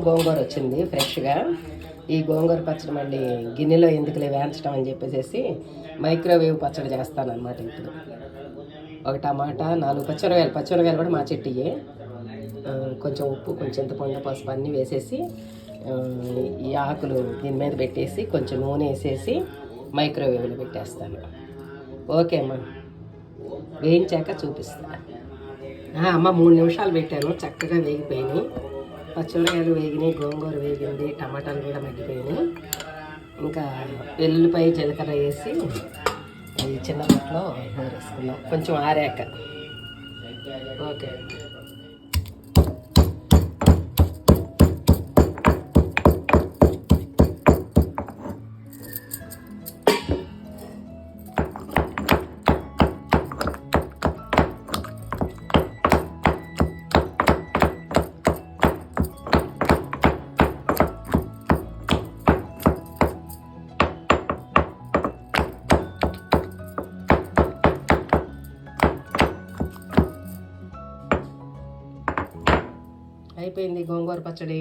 గోంగూర వచ్చింది ఫ్రెష్గా. ఈ గోంగూర పచ్చడి మళ్ళీ గిన్నెలో ఎందుకులే వేయించడం అని చెప్పేసి మైక్రోవేవ్ పచ్చడి చేస్తానన్నమాట. ఇప్పుడు ఒక టమాటా, 4 పచ్చిమిరకాయలు కూడా మా చెట్టుయే. కొంచెం ఉప్పు, కొంచెం చింతపండు, పసుపు అన్నీ వేసేసి ఈ ఆకులు దీని మీద పెట్టేసి కొంచెం నూనె వేసేసి మైక్రోవేవ్లో పెట్టేస్తాను. ఓకే అమ్మ, వేయించాక చూపిస్తాను. అమ్మ 3 నిమిషాలు పెట్టాను, చక్కగా వేగిపోయినాయి. పచ్చిమిరకాయలు వేగినాయి, గోంగూర వేగింది, టమాటాలు కూడా మగ్గిపోయినాయి. ఇంకా వెల్లుల్లిపాయ, జీలకర్ర వేసి ఈ చిన్న బుట్టలో వేసుకున్నాం కొంచెం ఆరాక. ఓకే. అయిపోయింది గోంగూర పచ్చడి.